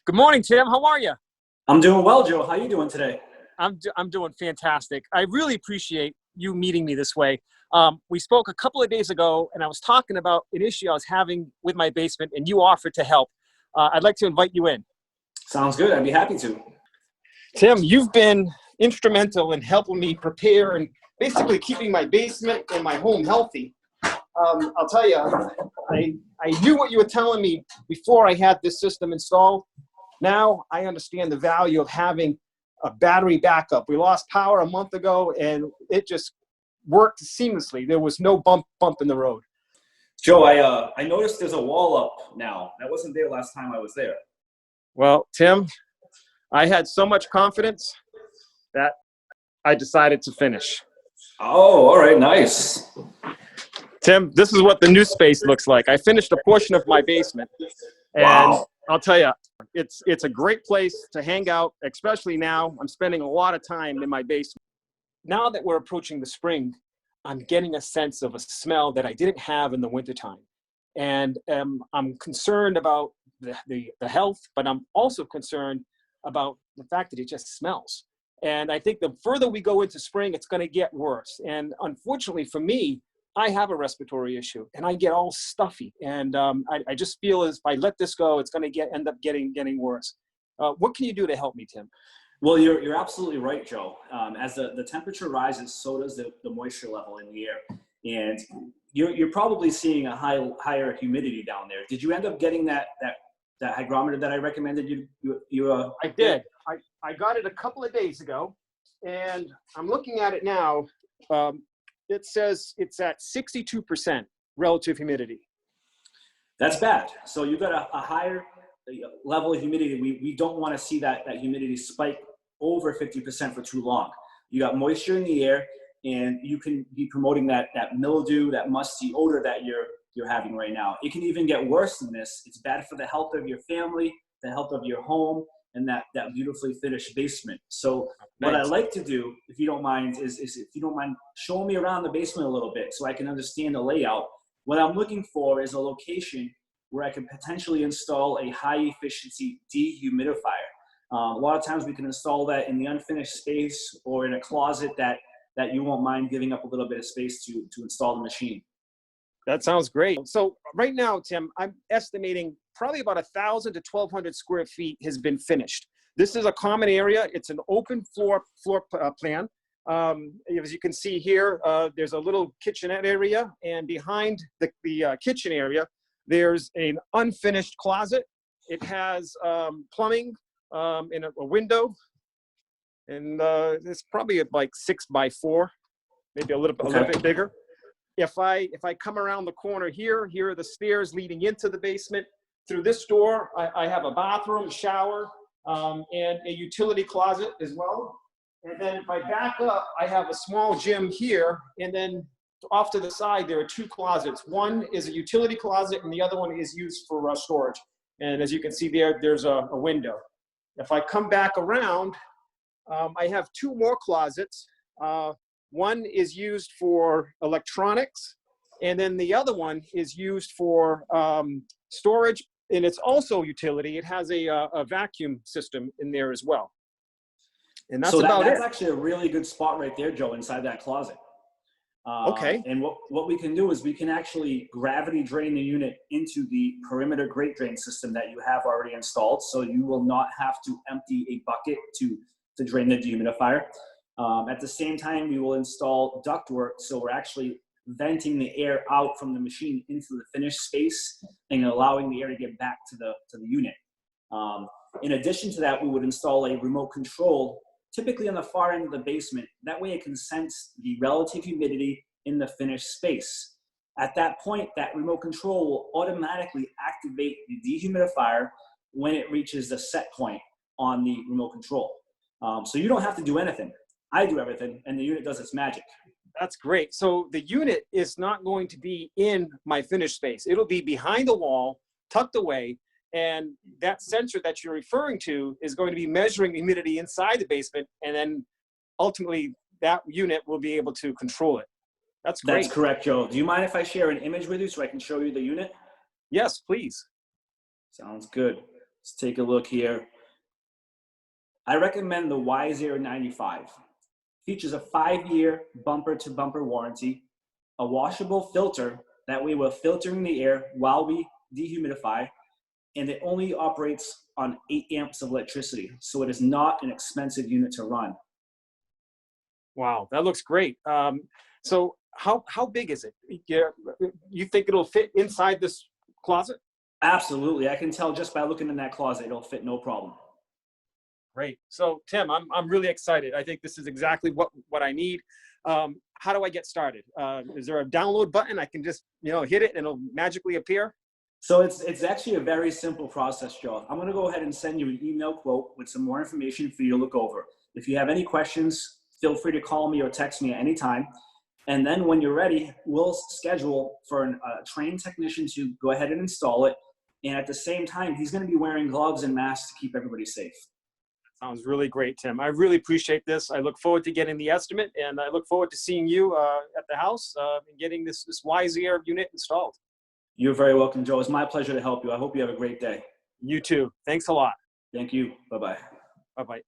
Good morning, Tim. How are you? I'm doing well, Joe. How you doing today? I'm doing fantastic. I really appreciate you meeting me this way. We spoke a couple of days ago, and I was talking about an issue I was having with my basement, and you offered to help. I'd like to invite you in. Sounds good. I'd be happy to. Tim, you've been instrumental in helping me prepare and basically keeping my basement and my home healthy. I'll tell you, I knew what you were telling me before I had this system installed. Now I understand the value of having a battery backup. We lost power a month ago, and it just worked seamlessly. There was no bump in the road. Joe, I noticed there's a wall up now. That wasn't there last time I was there. Well, Tim, I had so much confidence that I decided to finish. Oh, all right. Nice. Tim, this is what the new space looks like. I finished a portion of my basement, and Wow. I'll tell you, it's a great place to hang out, especially now. I'm spending a lot of time in my basement. Now that we're approaching the spring, I'm getting a sense of a smell that I didn't have in the wintertime. And I'm concerned about the health, but I'm also concerned about the fact that it just smells. And I think the further we go into spring, it's going to get worse. And unfortunately for me, I have a respiratory issue, and I get all stuffy. And I just feel as if I let this go, it's going to end up getting worse. What can you do to help me, Tim? Well, you're absolutely right, Joe. As the temperature rises, so does the moisture level in the air. And you're probably seeing a higher humidity down there. Did you end up getting that hygrometer that I recommended you I did. I got it a couple of days ago, and I'm looking at it now. It says it's at 62% relative humidity. That's bad. So you've got a higher level of humidity. We don't want to see that humidity spike over 50% for too long. You got moisture in the air, and you can be promoting that mildew, that musty odor that you're having right now. It can even get worse than this. It's bad for the health of your family, the health of your home, and that beautifully finished basement. So what I like to do, if you don't mind, is if you don't mind showing me around the basement a little bit so I can understand the layout. What I'm looking for is a location where I can potentially install a high efficiency dehumidifier. A lot of times we can install that in the unfinished space or in a closet that you won't mind giving up a little bit of space to install the machine. That sounds great. So right now, Tim, I'm estimating probably about 1,000 to 1,200 square feet has been finished. This is a common area. It's an open floor plan. As you can see here, there's a little kitchenette area, and behind the kitchen area, there's an unfinished closet. It has plumbing and a window, and it's probably like 6 by 4, maybe a little bit bigger. If I come around the corner here are the stairs leading into the basement. Through this door, I have a bathroom, shower, and a utility closet as well. And then if I back up, I have a small gym here, and then off to the side, there are 2 closets. One is a utility closet, and the other one is used for storage. And as you can see there's a window. If I come back around, I have 2 more closets. One is used for electronics, and then the other one is used for storage, and it's also utility. It has a vacuum system in there as well. And that's that's actually a really good spot right there, Joe, inside that closet. Okay. And what we can do is we can actually gravity drain the unit into the perimeter grate drain system that you have already installed, so you will not have to empty a bucket to drain the dehumidifier. At the same time, we will install ductwork, so we're actually venting the air out from the machine into the finished space and allowing the air to get back to the unit. In addition to that, we would install a remote control, typically on the far end of the basement. That way it can sense the relative humidity in the finished space. At that point, that remote control will automatically activate the dehumidifier when it reaches the set point on the remote control. So you don't have to do anything. I do everything, and the unit does its magic. That's great. So the unit is not going to be in my finished space. It'll be behind the wall, tucked away, and that sensor that you're referring to is going to be measuring the humidity inside the basement, and then ultimately that unit will be able to control it. That's great. That's correct, Joe. Do you mind if I share an image with you so I can show you the unit? Yes, please. Sounds good. Let's take a look here. I recommend the WiseAire 95. Features a 5-year bumper-to-bumper warranty, a washable filter, that way we're filtering the air while we dehumidify, and it only operates on 8 amps of electricity, so it is not an expensive unit to run. Wow, that looks great. So how big is it? You think it'll fit inside this closet? Absolutely, I can tell just by looking in that closet, it'll fit no problem. Great. So Tim, I'm really excited. I think this is exactly what I need. How do I get started? Is there a download button? I can just hit it and it'll magically appear? So it's actually a very simple process, Joe. I'm going to go ahead and send you an email quote with some more information for you to look over. If you have any questions, feel free to call me or text me at any time. And then when you're ready, we'll schedule for a trained technician to go ahead and install it. And at the same time, he's going to be wearing gloves and masks to keep everybody safe. Sounds really great, Tim. I really appreciate this. I look forward to getting the estimate, and I look forward to seeing you at the house and getting this WiseAire unit installed. You're very welcome, Joe. It's my pleasure to help you. I hope you have a great day. You too. Thanks a lot. Thank you. Bye-bye. Bye-bye.